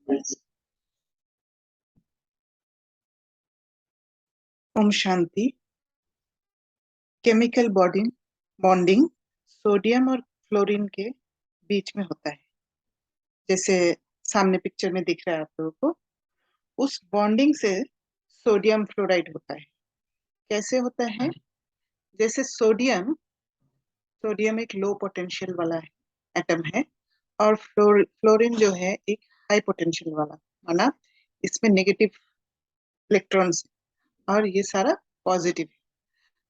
Om Shanti. Chemical bonding bonding sodium और fluorine के बीच में होता है। जैसे सामने पिक्चर में दिख रहा है आप लोगों को, उस बॉन्डिंग से सोडियम फ्लोराइड होता है। कैसे होता है? जैसे सोडियम सोडियम एक लो पोटेंशियल वाला एटम है और फ्लोरीन जो है एक हाई पोटेंशियल वाला, माना इसमें नेगेटिव इलेक्ट्रॉन्स और ये सारा पॉजिटिव है।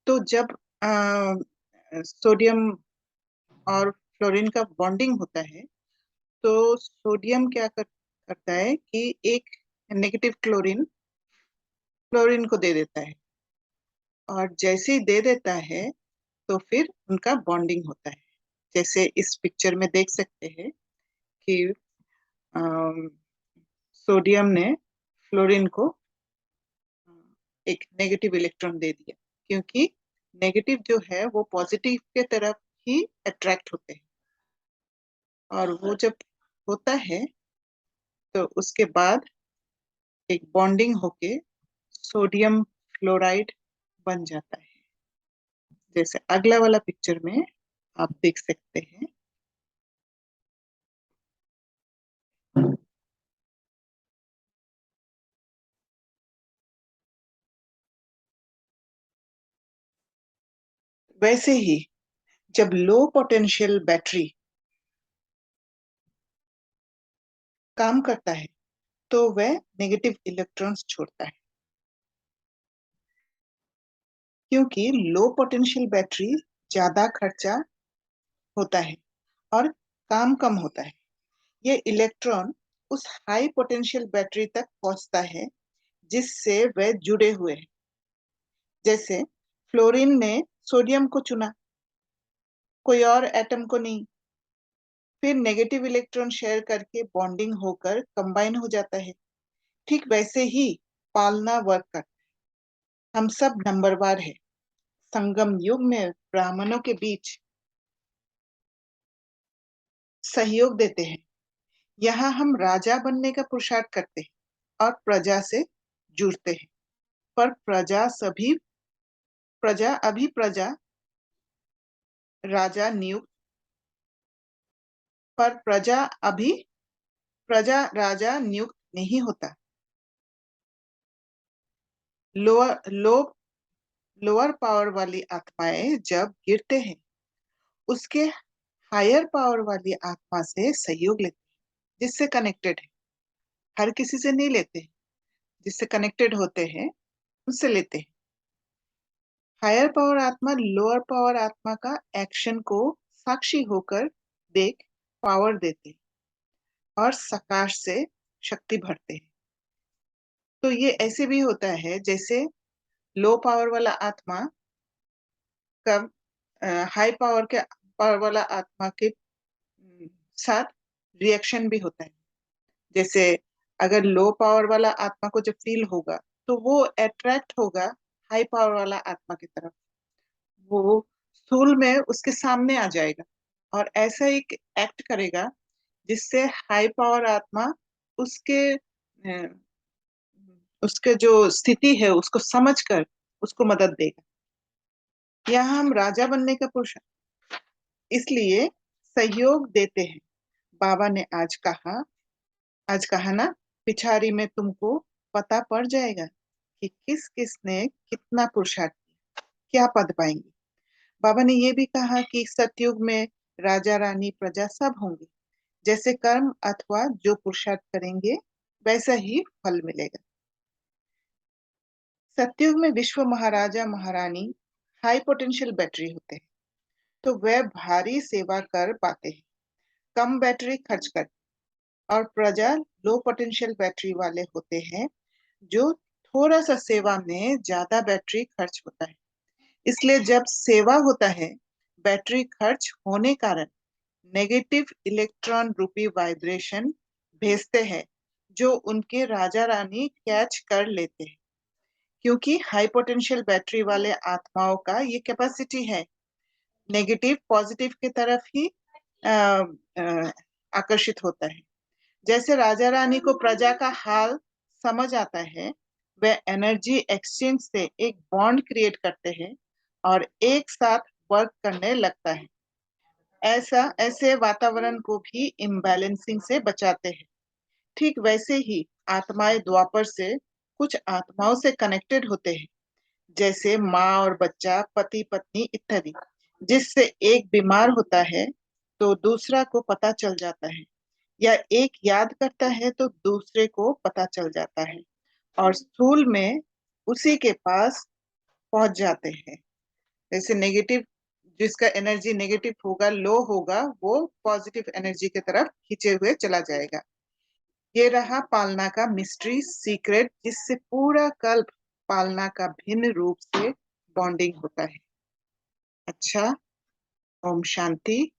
तो जब सोडियम और फ्लोरीन का बॉन्डिंग होता है तो सोडियम क्या करता है कि एक नेगेटिव क्लोरीन फ्लोरीन को दे देता है, और जैसे ही दे देता है तो फिर उनका बॉन्डिंग होता है। जैसे इस पिक्चर में देख सकते हैं कि अम, सोडियम ने फ्लोरीन को एक नेगेटिव इलेक्ट्रॉन दे दिया, क्योंकि नेगेटिव जो है वो पॉजिटिव के तरफ ही अट्रैक्ट होते हैं, और वो जब होता है तो उसके बाद एक बॉन्डिंग होके सोडियम फ्लोराइड बन जाता है। जैसे अगला वाला पिक्चर में आप देख सकते हैं। वैसे ही जब लो पोटेंशियल बैटरी काम करता है तो वह नेगेटिव इलेक्ट्रॉन्स छोड़ता है, क्योंकि लो पोटेंशियल बैटरी ज्यादा खर्चा होता है और काम कम होता है। ये इलेक्ट्रॉन उस हाई पोटेंशियल बैटरी तक पहुंचता है जिससे वह जुड़े हुए हैं। जैसे फ्लोरीन ने सोडियम को चुना, कोई और एटम को नहीं। फिर नेगेटिव इलेक्ट्रॉन शेयर करके बॉन्डिंग होकर कंबाइन हो जाता है। ठीक वैसे ही पालना वर्क करता है। हम सब नंबरवार है। संगम युग में ब्राह्मणों के बीच सहयोग देते हैं। यहाँ हम राजा बनने का पुरुषार्थ करते हैं और प्रजा से जुड़ते हैं। पर प्रजा राजा नियुक्त पर प्रजा राजा नियुक्त नहीं होता। लोअर लो लोअर पावर वाली आत्माएं जब गिरते हैं, उसके हायर पावर वाली आत्मा से सहयोग लेते हैं, जिससे कनेक्टेड है। हर किसी से नहीं लेते, जिससे कनेक्टेड होते हैं उससे लेते हैं। हायर पावर आत्मा लोअर पावर आत्मा का एक्शन को साक्षी होकर देख पावर देते हैं और सकाश से शक्ति भरते हैं। तो ये ऐसे भी होता है जैसे लो पावर वाला आत्मा का हाई पावर वाला आत्मा के साथ रिएक्शन भी होता है। जैसे अगर लो पावर वाला आत्मा को जब फील होगा तो वो अट्रैक्ट होगा हाई पावर वाला आत्मा की तरफ। वो स्थूल में उसके सामने आ जाएगा और ऐसा एक एक्ट करेगा जिससे हाई पावर आत्मा उसके उसके जो स्थिति है उसको समझकर उसको मदद देगा। यहाँ हम राजा बनने का पुरुष इसलिए सहयोग देते हैं। बाबा ने आज कहा ना, पिछाड़ी में तुमको पता पड़ जाएगा कि किस किस ने कितना पुरुषार्थ किया, क्या पद पाएंगे। बाबा ने ये भी कहा कि सतयुग में राजा रानी प्रजा सब होंगे। जैसे कर्म अथवा जो पुरुषार्थ करेंगे वैसा ही फल मिलेगा। सतयुग में विश्व महाराजा महारानी हाई पोटेंशियल बैटरी होते हैं, तो वह भारी सेवा कर पाते हैं, कम बैटरी खर्च कर। और प्रजा लो पोटेंशियल बैटरी वाले होते हैं, जो थोड़ा सा सेवा में ज्यादा बैटरी खर्च होता है। इसलिए जब सेवा होता है, बैटरी खर्च होने कारण नेगेटिव इलेक्ट्रॉन रूपी वाइब्रेशन भेजते हैं, जो उनके राजा रानी कैच कर लेते हैं। क्योंकि हाई पोटेंशियल बैटरी वाले आत्माओं का ये कैपेसिटी है, नेगेटिव पॉजिटिव की तरफ ही आकर्षित होता है। जैसे राजा रानी को प्रजा का हाल समझ आता है, वे एनर्जी एक्सचेंज से एक बॉन्ड क्रिएट करते हैं और एक साथ वर्क करने लगता है। ऐसे वातावरण को भी इम्बैलेंसिंग से बचाते हैं। ठीक वैसे ही आत्माएं द्वापर से कुछ आत्माओं से कनेक्टेड होते हैं, जैसे माँ और बच्चा, पति पत्नी इत्यादि। जिससे एक बीमार होता है तो दूसरा को पता चल जाता है, या एक याद करता है तो दूसरे को पता चल जाता है, और स्थूल में उसी के पास पहुंच जाते हैं। जैसे नेगेटिव, जिसका एनर्जी नेगेटिव होगा, लो होगा, वो पॉजिटिव एनर्जी की तरफ खींचे हुए चला जाएगा। ये रहा पालना का मिस्ट्री सीक्रेट, जिससे पूरा कल्प पालना का भिन्न रूप से बॉन्डिंग होता है। अच्छा, ओम शांति।